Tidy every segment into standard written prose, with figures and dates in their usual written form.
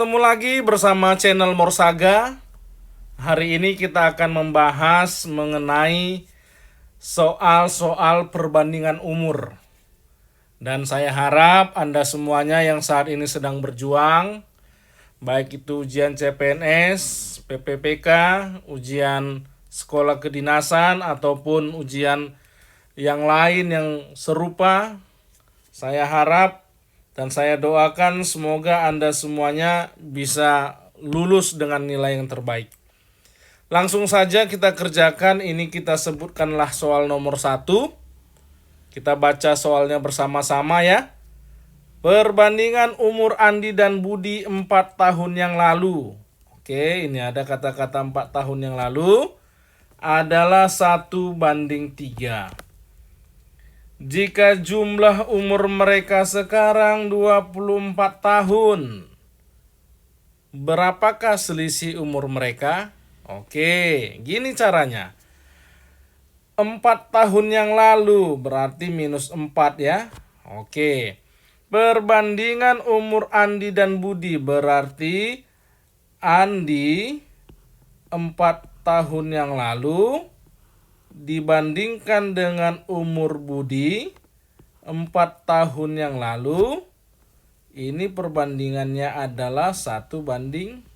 bertemu lagi bersama channel Morsaga. Hari ini kita akan membahas mengenai soal-soal perbandingan umur. Dan saya harap Anda semuanya yang saat ini sedang berjuang, baik itu ujian CPNS, PPPK, ujian sekolah kedinasan, ataupun ujian yang lain yang serupa, saya harap dan saya doakan semoga Anda semuanya bisa lulus dengan nilai yang terbaik. Langsung saja kita kerjakan, ini kita sebutkanlah soal nomor 1. Kita baca soalnya bersama-sama ya. Perbandingan umur Andi dan Budi 4 tahun yang lalu. Oke, ini ada kata-kata 4 tahun yang lalu adalah 1:3. Jika jumlah umur mereka sekarang 24 tahun, berapakah selisih umur mereka? Oke, gini caranya. 4 tahun yang lalu berarti minus 4 ya. Oke. Perbandingan umur Andi dan Budi berarti Andi 4 tahun yang lalu dibandingkan dengan umur Budi 4 tahun yang lalu. Ini perbandingannya adalah 1:3.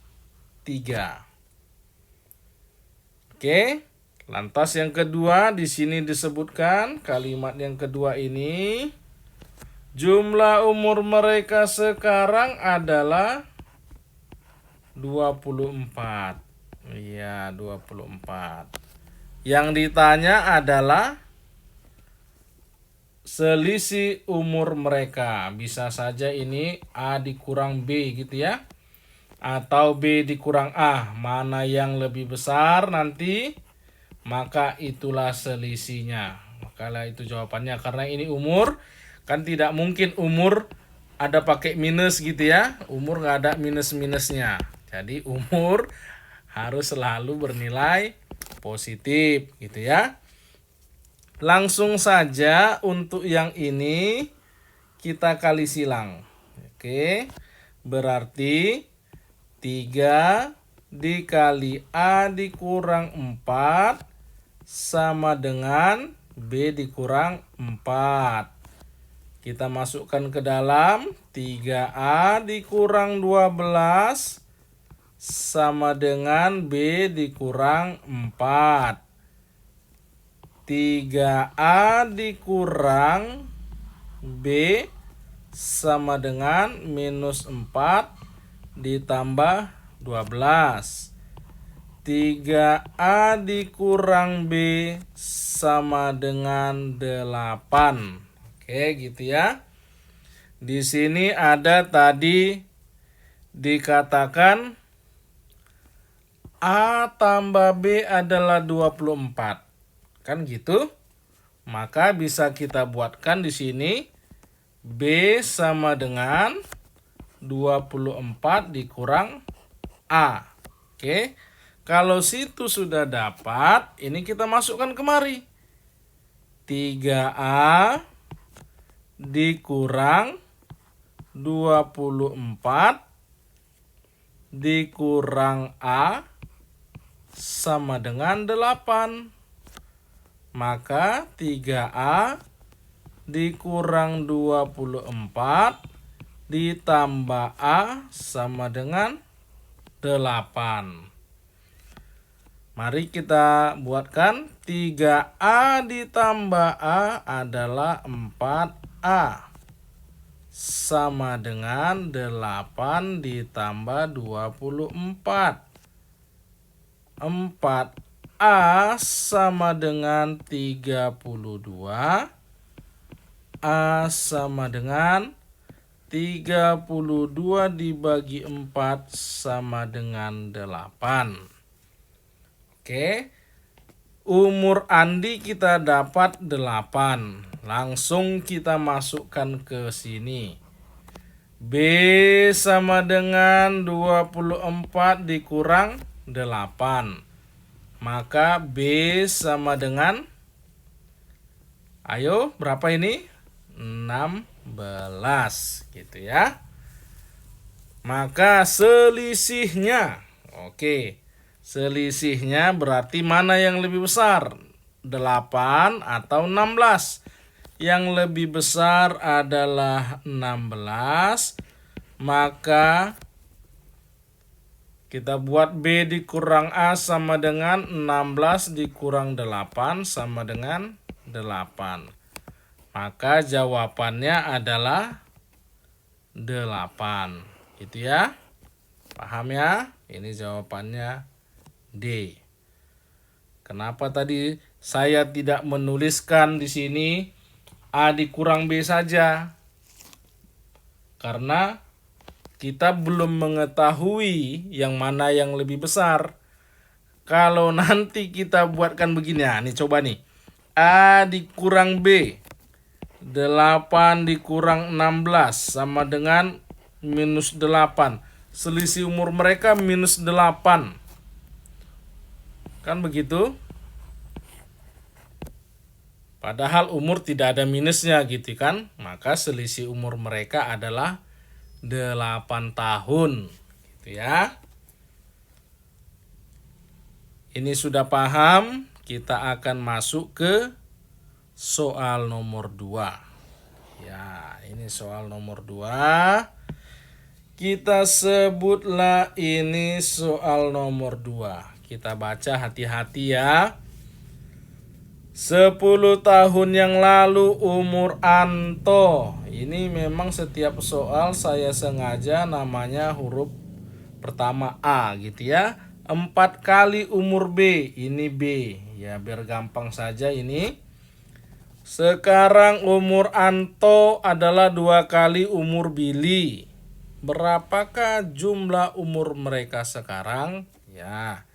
Oke. Lantas yang kedua di sini disebutkan kalimat yang kedua ini, jumlah umur mereka sekarang adalah 24. Iya, 24. Yang ditanya adalah selisih umur mereka. Bisa saja ini A dikurang B gitu ya. Atau B dikurang A. Mana yang lebih besar nanti, maka itulah selisihnya. Makalah itu jawabannya. Karena ini umur, kan tidak mungkin umur ada pakai minus gitu ya. Umur nggak ada minus-minusnya. Jadi umur harus selalu bernilai positif gitu ya. Langsung saja untuk yang ini kita kali silang. Oke. Berarti 3 dikali A dikurang 4 sama dengan B dikurang 4. Kita masukkan ke dalam 3A dikurang 12 sama dengan B dikurang 4. 3A dikurang B sama dengan minus 4 ditambah 12. 3A dikurang B sama dengan 8. Oke, gitu ya. Di sini ada tadi dikatakan A tambah B adalah 24. Kan gitu? Maka bisa kita buatkan di sini B sama dengan 24 dikurang A. Oke. Kalau situ sudah dapat, ini kita masukkan kemari. 3A dikurang 24 dikurang A sama dengan 8. Maka 3A dikurang 24 ditambah A sama dengan 8. Mari kita buatkan. 3A ditambah A adalah 4A. Sama dengan 8 ditambah 24. 4A sama dengan 32. A sama dengan 32 dibagi 4 sama dengan 8. Oke, umur Andi kita dapat 8. Langsung kita masukkan ke sini. B sama dengan 24 dikurang 8. Maka B sama dengan, ayo berapa ini? 16 gitu ya. Maka selisihnya, oke, selisihnya berarti mana yang lebih besar? 8 atau 16? Yang lebih besar adalah 16, maka kita buat B dikurang A sama dengan 16 dikurang 8 sama dengan 8. Maka jawabannya adalah 8. Gitu ya. Paham ya? Ini jawabannya D. Kenapa tadi saya tidak menuliskan di sini A dikurang B saja? Karena kita belum mengetahui yang mana yang lebih besar. Kalau nanti kita buatkan begini, nah, nih coba nih. A dikurang B. 8 dikurang 16 sama dengan minus 8. Selisih umur mereka minus 8. Kan begitu? Padahal umur tidak ada minusnya gitu kan. Maka selisih umur mereka adalah 8 tahun. Gitu ya. Ini sudah paham? Kita akan masuk ke soal nomor 2. Ya, ini soal nomor 2. Kita sebutlah ini soal nomor 2. Kita baca hati-hati ya. 10 tahun yang lalu umur Anto. Ini memang setiap soal saya sengaja namanya huruf pertama A gitu ya. 4 kali umur B. Ini B. Ya biar gampang saja ini. Sekarang umur Anto adalah 2 kali umur Billy. Berapakah jumlah umur mereka sekarang? Ya,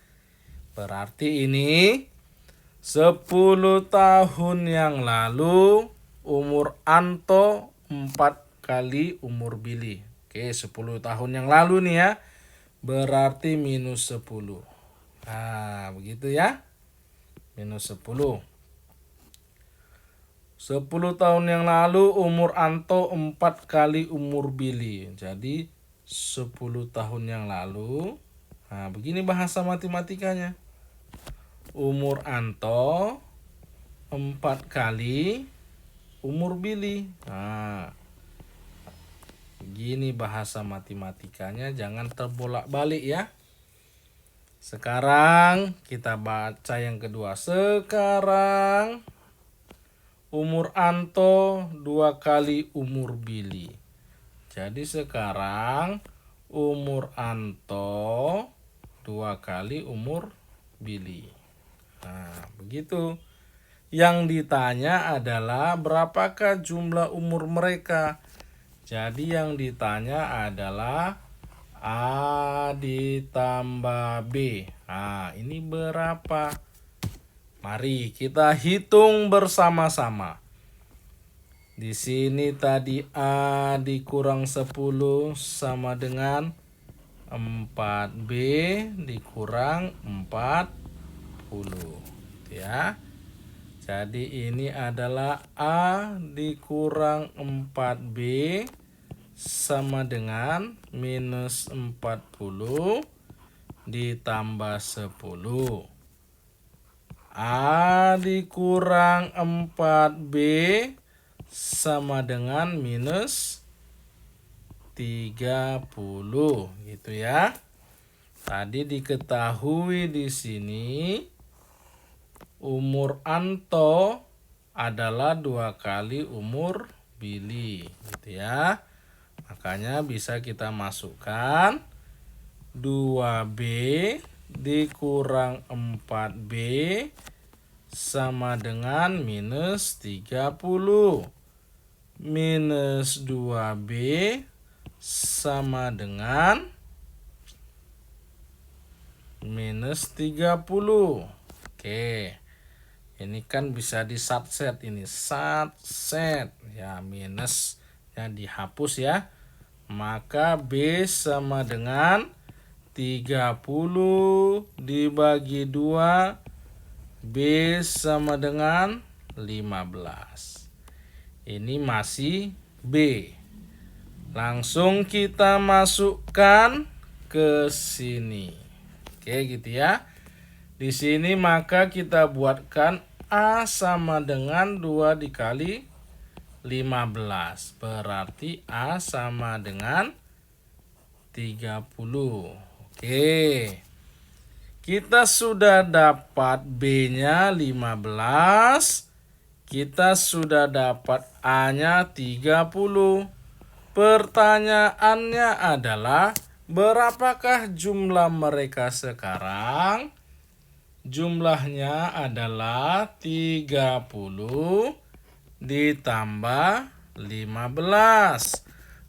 berarti ini 10 tahun yang lalu umur Anto 4 kali umur Billy. Oke, 10 tahun yang lalu nih ya. Berarti minus 10. Nah, begitu ya. Minus 10. 10 tahun yang lalu umur Anto 4 kali umur Billy. Jadi 10 tahun yang lalu. Nah, begini bahasa matematikanya. Umur Anto 4 kali umur Billy. Nah, begini bahasa matematikanya, jangan terbolak-balik ya. Sekarang kita baca yang kedua. Sekarang umur Anto 2 kali umur Billy. Jadi sekarang umur Anto 2 kali umur Billy. Nah, begitu. Yang ditanya adalah berapakah jumlah umur mereka. Jadi yang ditanya adalah A ditambah B. Nah, ini berapa? Mari kita hitung bersama-sama. Di sini tadi A dikurang 10 sama dengan 4B dikurang 40. Ya. Jadi ini adalah A dikurang 4B sama dengan minus 40 ditambah 10. A dikurang 4B sama dengan minus 30 gitu ya. Tadi diketahui di sini umur Anto adalah 2 kali umur Billy gitu ya. Makanya bisa kita masukkan 2B dikurang 4B sama dengan minus 30. Minus 2B sama dengan minus 30. Oke. Ini kan bisa di subset ini. Subset. Ya, minusnya dihapus ya. Maka B sama dengan 30 dibagi 2, B sama dengan 15. Ini masih B. Langsung kita masukkan ke sini. Oke, gitu ya. Di sini maka kita buatkan A sama dengan 2 dikali 15. Berarti A sama dengan 30. Oke. Kita sudah dapat B-nya 15. Kita sudah dapat A-nya 30. Pertanyaannya adalah berapakah jumlah mereka sekarang? Jumlahnya adalah 30 ditambah 15.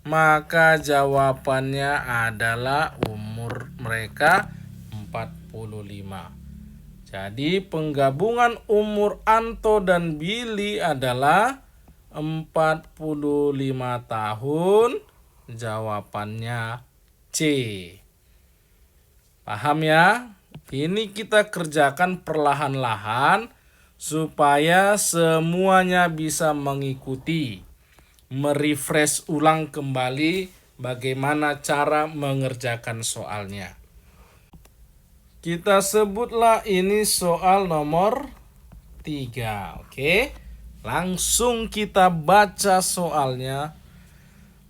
Maka jawabannya adalah umur mereka 45. Jadi penggabungan umur Anto dan Billy adalah 45 tahun. Jawabannya C. Paham ya? Ini kita kerjakan perlahan-lahan supaya semuanya bisa mengikuti. Merefresh ulang kembali bagaimana cara mengerjakan soalnya. Kita sebutlah ini soal nomor 3. Oke. Langsung kita baca soalnya.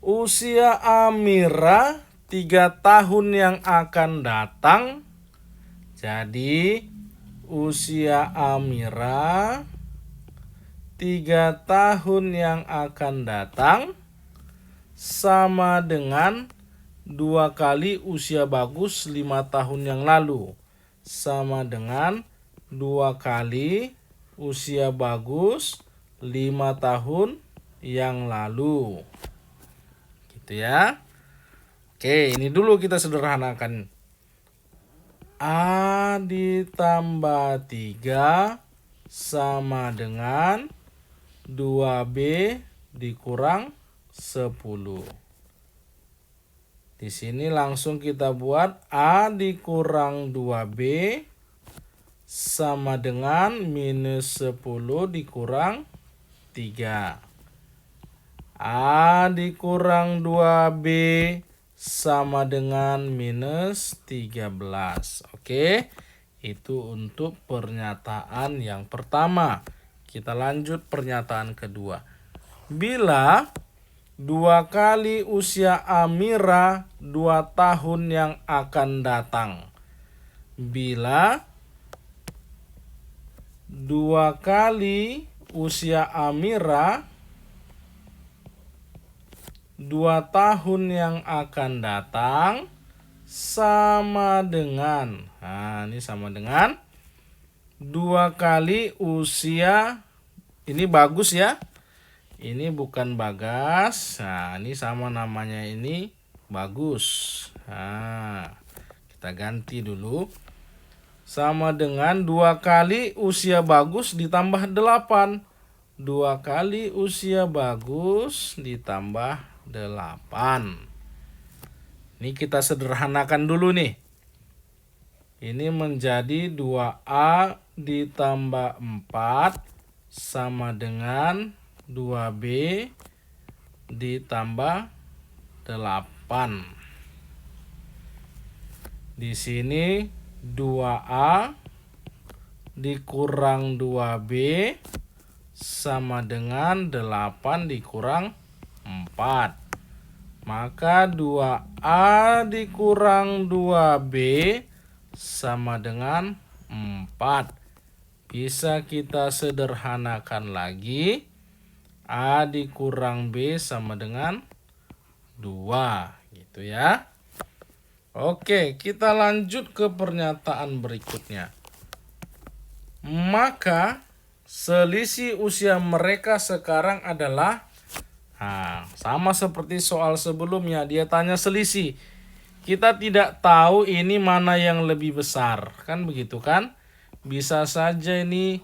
Usia Amira 3 tahun yang akan datang. Jadi usia Amira 3 tahun yang akan datang sama dengan 2 kali usia Bagus 5 tahun yang lalu. Sama dengan 2 kali usia Bagus 5 tahun yang lalu. Gitu ya. Oke, ini dulu kita sederhanakan. A ditambah 3 sama dengan 2B dikurang 10. Di sini langsung kita buat A dikurang 2B sama dengan minus 10 dikurang 3. A dikurang 2B sama dengan minus 13. Oke, itu untuk pernyataan yang pertama. Kita lanjut pernyataan kedua. Bila 2 kali usia Amira 2 tahun yang akan datang. Bila 2 kali usia Amira 2 tahun yang akan datang sama dengan, nah ini sama dengan 2 kali usia, ini Bagus ya, ini bukan Bagas, nah ini sama namanya ini Bagus. Nah kita ganti dulu, sama dengan 2 kali usia Bagus ditambah 8. 2 kali usia Bagus ditambah 8. Ini kita sederhanakan dulu nih. Ini menjadi 2A ditambah 4 sama dengan 2B ditambah 8. Di sini 2A dikurang 2B sama dengan 8 dikurang 4. Maka 2A dikurang 2B sama dengan 4. Bisa kita sederhanakan lagi. A dikurang B sama dengan 2. Gitu ya. Oke, kita lanjut ke pernyataan berikutnya. Maka selisih usia mereka sekarang adalah, nah, sama seperti soal sebelumnya, dia tanya selisih. Kita tidak tahu ini mana yang lebih besar, kan begitu kan? Bisa saja ini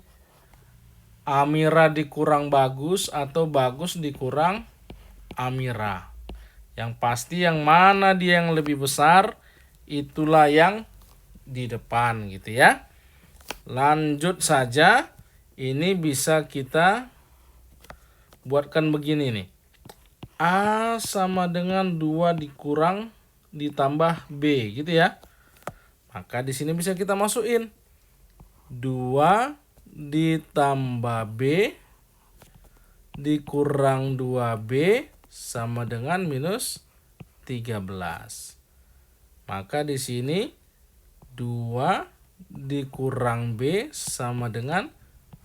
Amira dikurang Bagus atau Bagus dikurang Amira. Yang pasti yang mana dia yang lebih besar, itulah yang di depan gitu ya. Lanjut saja, ini bisa kita buatkan begini nih. A sama dengan 2 dikurang ditambah B gitu ya. Maka di sini bisa kita masukin 2 ditambah B dikurang 2B sama dengan minus 13. Maka di sini 2 dikurang B sama dengan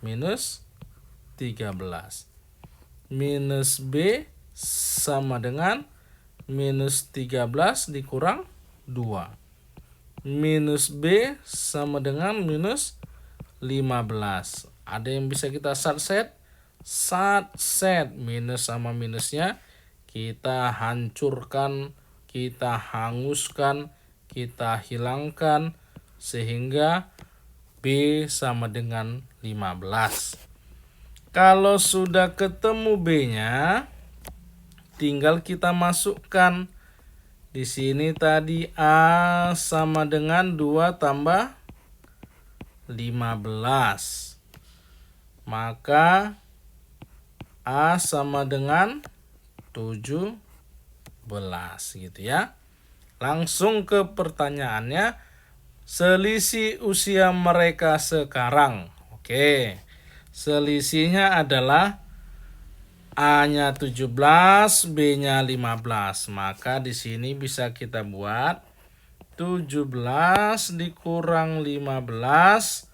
minus 13. Minus B sama dengan minus 13 dikurang 2. Minus B sama dengan minus 15. Ada yang bisa kita subset? Subset minus sama minusnya kita hancurkan, kita hanguskan, kita hilangkan sehingga B sama dengan 15. Kalau sudah ketemu B-nya, tinggal kita masukkan. Di sini tadi A sama dengan 2 tambah 15. Maka A sama dengan 17 gitu ya. Langsung ke pertanyaannya, selisih usia mereka sekarang. Oke. Selisihnya adalah A-nya 17, B-nya 15. Maka di sini bisa kita buat 17 dikurang 15,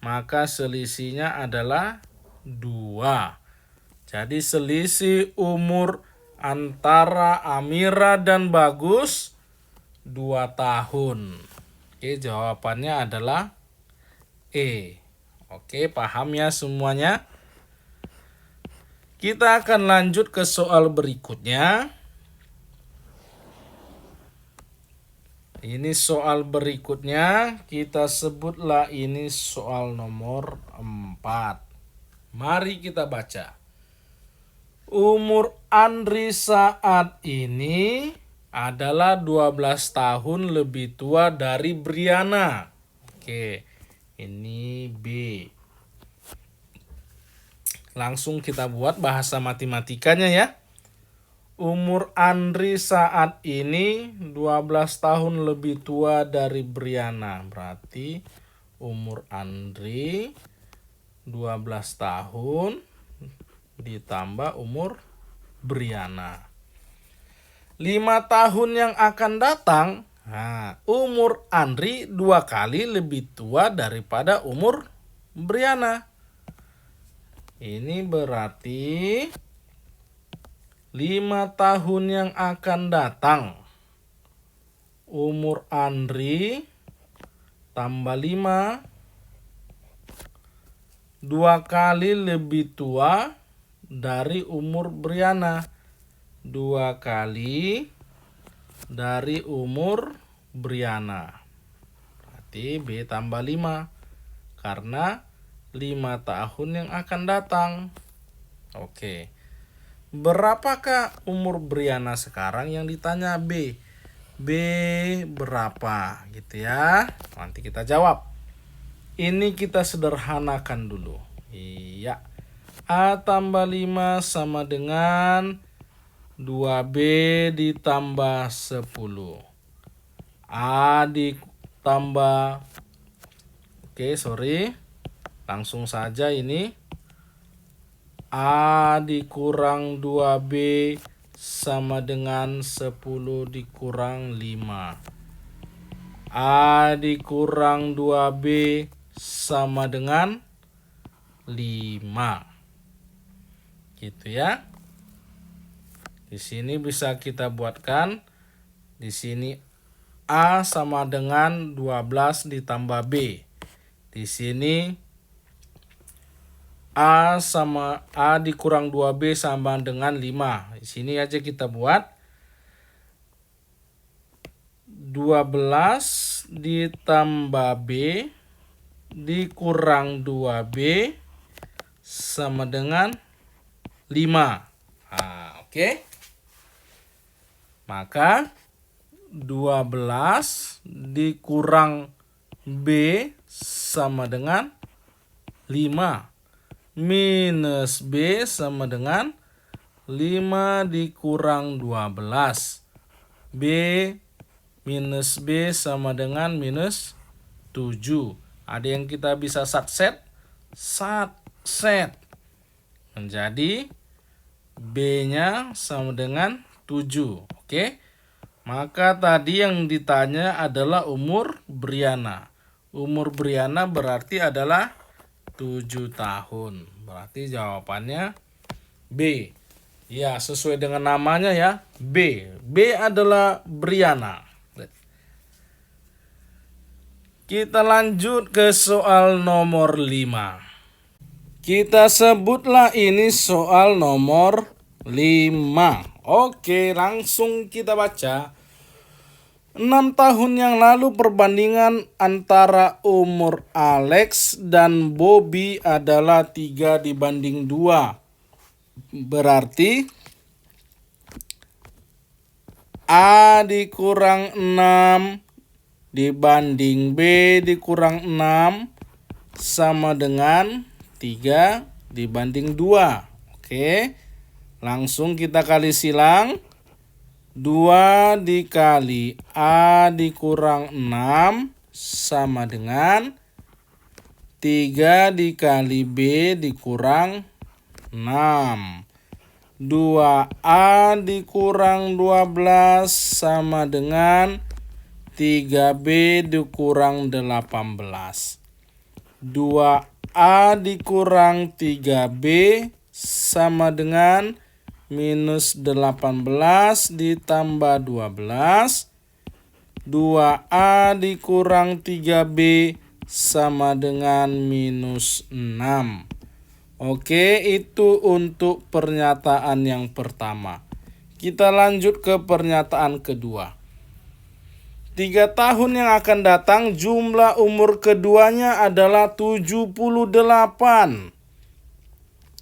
maka selisihnya adalah 2. Jadi selisih umur antara Amira dan Bagus 2 tahun. Oke, jawabannya adalah E. Oke, paham ya semuanya? Kita akan lanjut ke soal berikutnya. Ini soal berikutnya, kita sebutlah ini soal nomor 4. Mari kita baca. Umur Andri saat ini adalah 12 tahun lebih tua dari Briana. Oke, ini B. Langsung kita buat bahasa matematikanya ya. Umur Andri saat ini 12 tahun lebih tua dari Briana. Berarti umur Andri 12 tahun ditambah umur Briana. 5 tahun yang akan datang, umur Andri 2 kali lebih tua daripada umur Briana. Ini berarti 5 tahun yang akan datang, umur Andri tambah 5, 2 kali lebih tua dari umur Briana. 2 kali dari umur Briana. Berarti B tambah 5. Karena 5 tahun yang akan datang. Oke. Berapakah umur Briana sekarang yang ditanya B? B berapa gitu ya. Nanti kita jawab. Ini kita sederhanakan dulu. Iya. A tambah 5 sama dengan 2B ditambah 10. A ditambah, langsung saja ini. A dikurang 2B sama dengan 10 dikurang 5. A dikurang 2B sama dengan 5. Gitu ya. Di sini bisa kita buatkan. Di sini A sama dengan 12 ditambah B. Di sini A dikurang 2B sama dengan 5. Di sini aja kita buat 12 ditambah B dikurang 2B sama dengan 5. Oke. Maka 12 dikurang B sama dengan 5. Minus B sama dengan 5 dikurang 12. B minus B sama dengan minus 7. Ada yang kita bisa subset? Subset. Menjadi B-nya sama dengan 7. Oke. Maka tadi yang ditanya adalah umur Briana. Umur Briana berarti adalah 7 tahun. Berarti jawabannya B. Ya, sesuai dengan namanya ya, B. B adalah Briana. Kita lanjut ke soal nomor 5. Kita sebutlah ini soal nomor 5. Oke, langsung kita baca. 6 tahun yang lalu perbandingan antara umur Alex dan Bobby adalah 3 dibanding 2. Berarti A dikurang 6 dibanding B dikurang 6 sama dengan 3 dibanding 2. Oke, langsung kita kali silang. 2 dikali A dikurang 6 sama dengan 3 dikali B dikurang 6. 2A dikurang 12 sama dengan 3B dikurang 18. 2A dikurang 3B sama dengan minus 18 ditambah 12. 2A dikurang 3B sama dengan minus 6. Oke, itu untuk pernyataan yang pertama. Kita lanjut ke pernyataan kedua. 3 tahun yang akan datang jumlah umur keduanya adalah 78.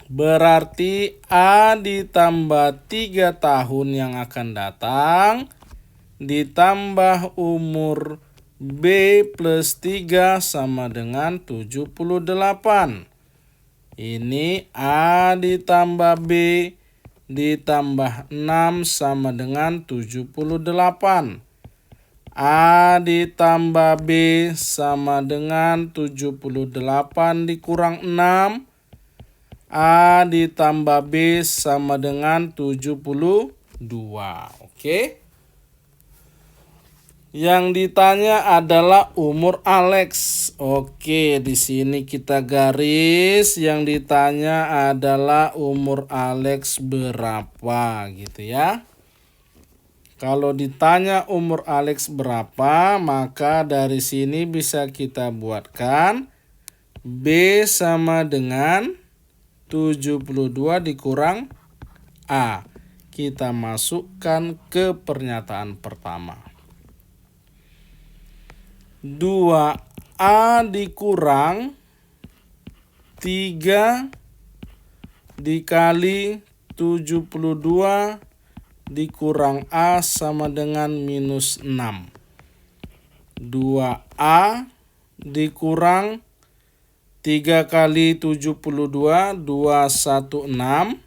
Berarti A ditambah 3 tahun yang akan datang ditambah umur B plus 3 sama dengan 78. Ini A ditambah B ditambah 6 sama dengan 78. A ditambah B sama dengan 78 dikurang 6. A ditambah B sama dengan 72. Oke. Yang ditanya adalah umur Alex. Oke, di sini kita garis yang ditanya adalah umur Alex berapa gitu ya. Kalau ditanya umur Alex berapa, maka dari sini bisa kita buatkan B sama dengan 72 dikurang A. Kita masukkan ke pernyataan pertama. 2A dikurang 3 dikali 72 dikurang A sama dengan minus 6. 2A dikurang 3 kali 72, 216,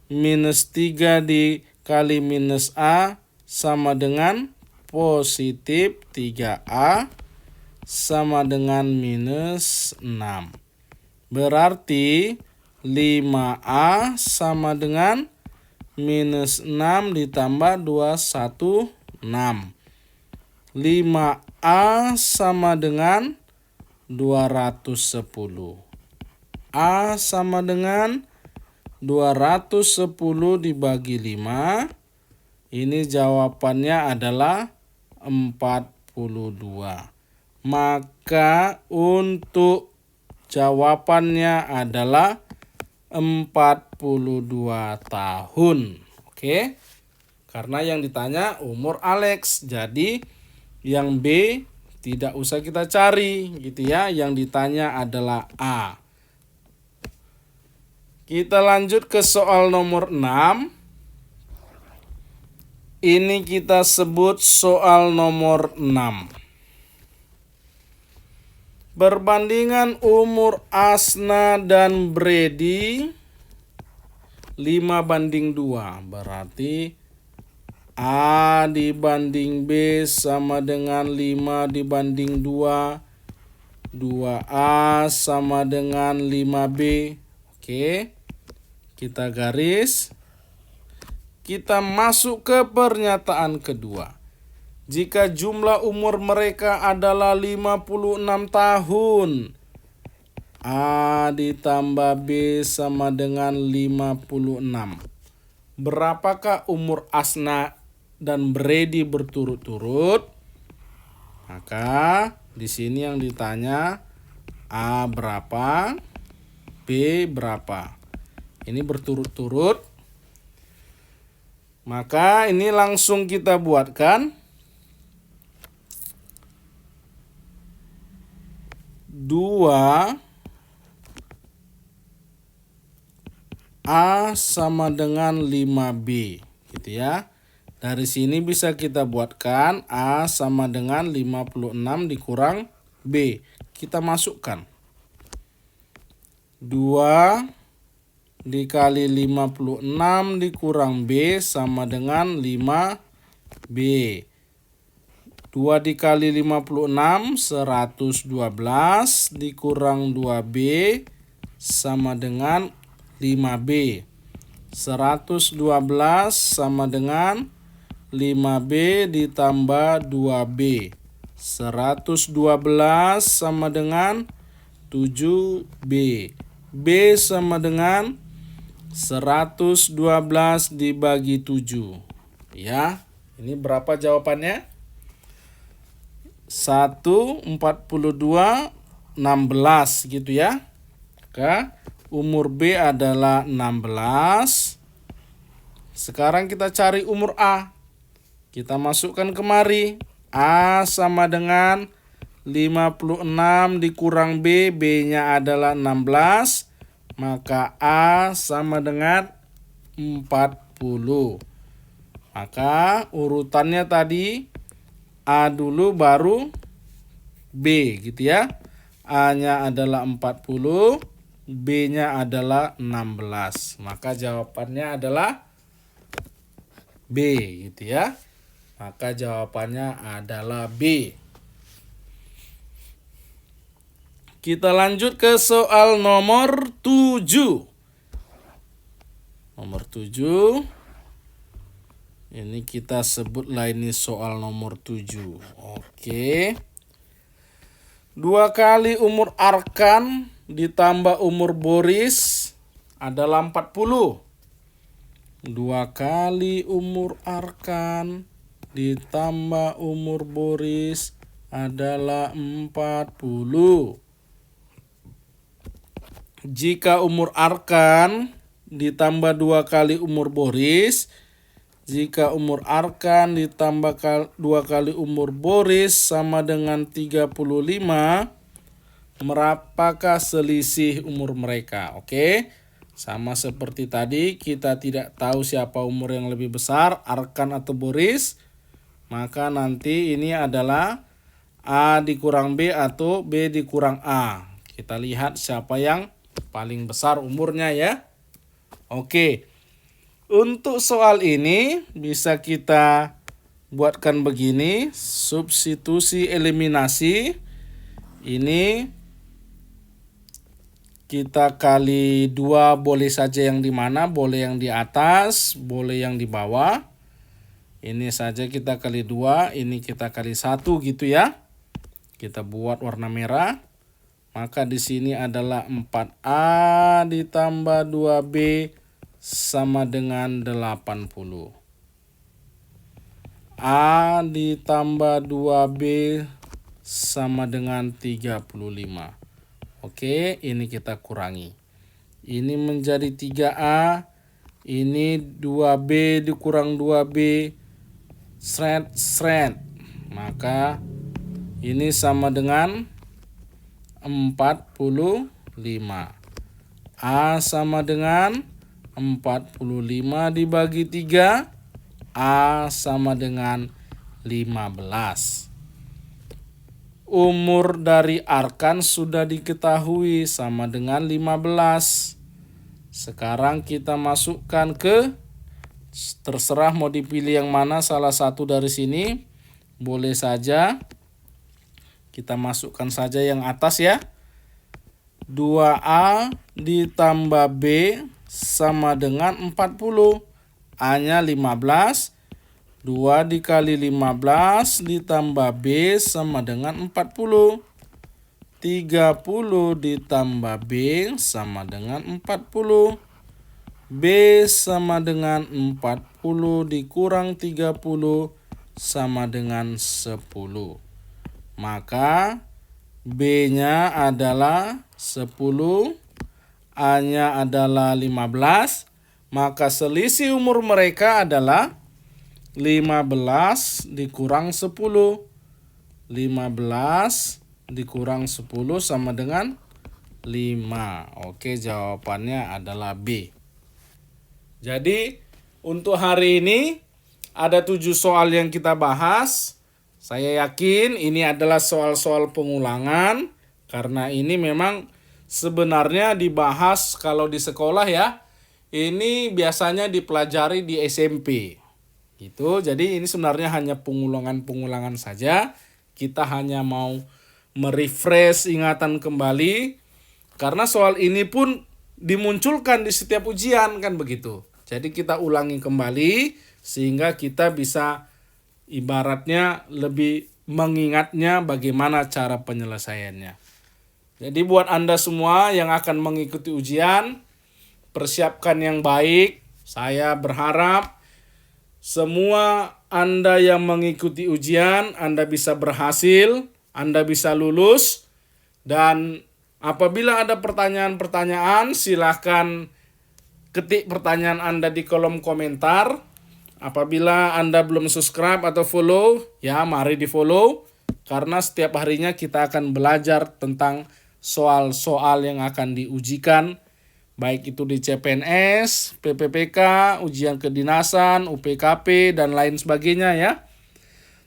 minus 3 dikali minus A sama dengan positif 3A sama dengan minus 6. Berarti 5A sama dengan minus 6 ditambah 216. 5A sama dengan 210. A sama dengan 210 dibagi 5. Ini jawabannya adalah 42. Maka untuk jawabannya adalah 42 tahun. Oke. Karena yang ditanya umur Alex. Jadi yang B tidak usah kita cari gitu ya. Yang ditanya adalah A. Kita lanjut ke soal nomor 6. Ini kita sebut soal nomor 6. Perbandingan umur Asna dan Brady 5/2. Berarti A dibanding B sama dengan 5/2. 2A sama dengan 5B. Oke, kita garis. Kita masuk ke pernyataan kedua. Jika jumlah umur mereka adalah 56 tahun, A ditambah B sama dengan 56. Berapakah umur Asna dan Brady berturut-turut? Maka di sini yang ditanya A berapa, B berapa. Ini berturut-turut. Maka ini langsung kita buatkan. 2 A sama dengan 5B, gitu ya. Dari sini bisa kita buatkan A sama dengan 56 dikurang B. Kita masukkan 2 dikali 56 dikurang B sama dengan 5B. 2 dikali 56 112 dikurang 2B sama dengan 5B. 112 sama dengan 5B ditambah 2B. 112 sama dengan 7B. B sama dengan 112 dibagi 7. Ya, ini berapa jawabannya? 1, 42, 16 gitu ya. Maka umur B adalah 16. Sekarang kita cari umur A. Kita masukkan kemari. A sama dengan 56 dikurang B. B-nya adalah 16. Maka A sama dengan 40. Maka urutannya tadi A dulu baru B gitu ya. A-nya adalah 40. B-nya adalah 16. Maka jawabannya adalah B gitu ya. Maka jawabannya adalah B. Kita lanjut ke soal nomor 7. Nomor 7. Ini kita sebutlah ini soal nomor 7. Oke. 2 kali umur Arkan ditambah umur Boris adalah 40. 2 kali umur Arkan ditambah umur Boris adalah 40. Jika umur Arkan ditambah 2 kali umur Boris, jika umur Arkan ditambah 2 kali umur Boris sama dengan 35, berapakah selisih umur mereka? Oke, sama seperti tadi, kita tidak tahu siapa umur yang lebih besar, Arkan atau Boris. Maka nanti ini adalah A dikurang B atau B dikurang A. Kita lihat siapa yang paling besar umurnya ya. Oke, untuk soal ini bisa kita buatkan begini, substitusi eliminasi. Ini kita kali 2 boleh saja yang di mana, boleh yang di atas, boleh yang di bawah. Ini saja kita kali 2, ini kita kali 1 gitu ya. Kita buat warna merah. Maka di sini adalah 4A ditambah 2B sama dengan 80. A ditambah 2B sama dengan 35. Oke, ini kita kurangi. Ini menjadi 3A. Ini 2B dikurang 2B. Seret. Maka ini sama dengan 45. A sama dengan 45 dibagi 3. A sama dengan 15. Umur dari Arkan sudah diketahui sama dengan 15. Sekarang kita masukkan ke, terserah mau dipilih yang mana, salah satu dari sini. Boleh saja. Kita masukkan saja yang atas ya. 2A ditambah B sama dengan 40. A-nya 15. 2 dikali 15 ditambah B sama dengan 40. 30 ditambah B sama dengan 40. B sama dengan 40 dikurang 30 sama dengan 10. Maka B-nya adalah 10, A-nya adalah 15. Maka selisih umur mereka adalah 15 dikurang 10. 15 dikurang 10 sama dengan 5. Oke, jawabannya adalah B. Jadi untuk hari ini ada 7 soal yang kita bahas. Saya yakin ini adalah soal-soal pengulangan, karena ini memang sebenarnya dibahas kalau di sekolah ya. Ini biasanya dipelajari di SMP. Gitu. Jadi ini sebenarnya hanya pengulangan-pengulangan saja. Kita hanya mau merefresh ingatan kembali, karena soal ini pun dimunculkan di setiap ujian, kan begitu. Jadi kita ulangi kembali sehingga kita bisa ibaratnya lebih mengingatnya bagaimana cara penyelesaiannya. Jadi buat Anda semua yang akan mengikuti ujian, persiapkan yang baik. Saya berharap semua Anda yang mengikuti ujian, Anda bisa berhasil, Anda bisa lulus. Dan apabila ada pertanyaan-pertanyaan, silahkan ketik pertanyaan Anda di kolom komentar. Apabila Anda belum subscribe atau follow, ya mari di follow. Karena setiap harinya kita akan belajar tentang soal-soal yang akan diujikan. Baik itu di CPNS, PPPK, ujian kedinasan, UPKP, dan lain sebagainya ya.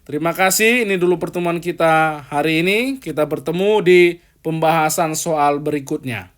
Terima kasih, ini dulu pertemuan kita hari ini. Kita bertemu di pembahasan soal berikutnya.